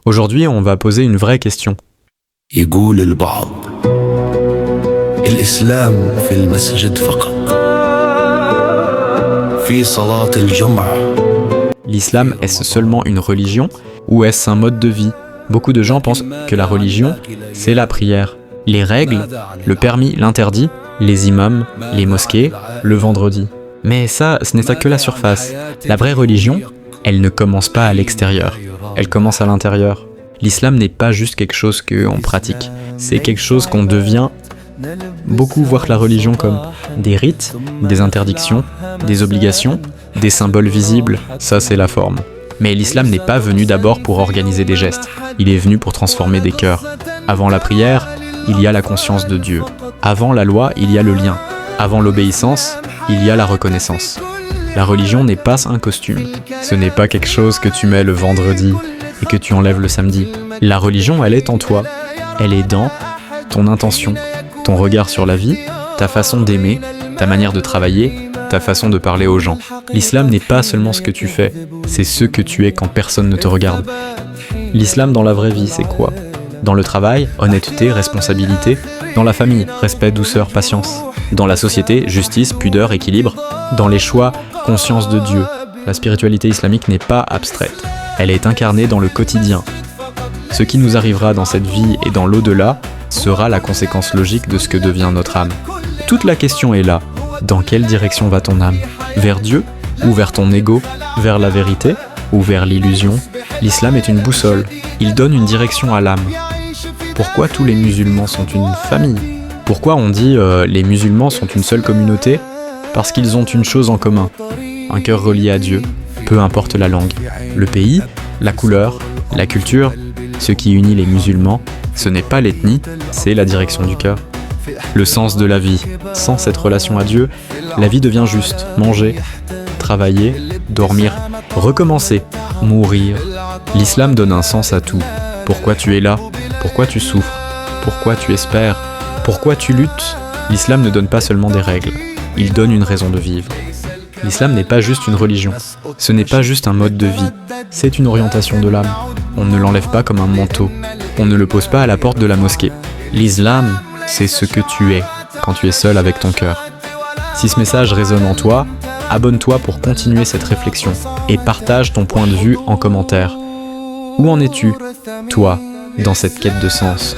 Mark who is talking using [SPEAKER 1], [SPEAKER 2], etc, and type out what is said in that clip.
[SPEAKER 1] Aujourd'hui, on va poser une vraie question.
[SPEAKER 2] يقول البعض الإسلام في المسجد فقط في صلاة الجمعة.
[SPEAKER 1] L'islam, est-ce seulement une religion ou est-ce un mode de vie? Beaucoup de gens pensent que la religion, c'est la prière. Les règles, le permis, l'interdit, les imams, les mosquées, le vendredi. Mais ça, ce n'est que la surface. La vraie religion, elle ne commence pas à l'extérieur, elle commence à l'intérieur. L'islam n'est pas juste quelque chose qu'on pratique, c'est quelque chose qu'on devient. Beaucoup voient la religion comme des rites, des interdictions, des obligations, des symboles visibles, ça c'est la forme. Mais l'islam n'est pas venu d'abord pour organiser des gestes, il est venu pour transformer des cœurs. Avant la prière, il y a la conscience de Dieu. Avant la loi, il y a le lien. Avant l'obéissance, il y a la reconnaissance. La religion n'est pas un costume. Ce n'est pas quelque chose que tu mets le vendredi et que tu enlèves le samedi. La religion, elle est en toi. Elle est dans ton intention, ton regard sur la vie, ta façon d'aimer, ta manière de travailler, ta façon de parler aux gens. L'islam n'est pas seulement ce que tu fais, c'est ce que tu es quand personne ne te regarde. L'islam dans la vraie vie, c'est quoi? Dans le travail, honnêteté, responsabilité. Dans la famille, respect, douceur, patience. Dans la société, justice, pudeur, équilibre. Dans les choix, conscience de Dieu. La spiritualité islamique n'est pas abstraite. Elle est incarnée dans le quotidien. Ce qui nous arrivera dans cette vie et dans l'au-delà sera la conséquence logique de ce que devient notre âme. Toute la question est là. Dans quelle direction va ton âme? Vers Dieu ou vers ton ego? Vers la vérité ou vers l'illusion? L'islam est une boussole. Il donne une direction à l'âme. Pourquoi tous les musulmans sont une famille? Pourquoi on dit les musulmans sont une seule communauté? Parce qu'ils ont une chose en commun, un cœur relié à Dieu, peu importe la langue, le pays, la couleur, la culture. Ce qui unit les musulmans, ce n'est pas l'ethnie, c'est la direction du cœur. Le sens de la vie. Sans cette relation à Dieu, la vie devient juste manger, travailler, dormir, recommencer, mourir. L'islam donne un sens à tout. Pourquoi tu es là? Pourquoi tu souffres? Pourquoi tu espères? Pourquoi tu luttes? L'islam ne donne pas seulement des règles, il donne une raison de vivre. L'islam n'est pas juste une religion, ce n'est pas juste un mode de vie, c'est une orientation de l'âme. On ne l'enlève pas comme un manteau, on ne le pose pas à la porte de la mosquée. L'islam, c'est ce que tu es quand tu es seul avec ton cœur. Si ce message résonne en toi, abonne-toi pour continuer cette réflexion et partage ton point de vue en commentaire. Où en es-tu, toi, dans cette quête de sens ?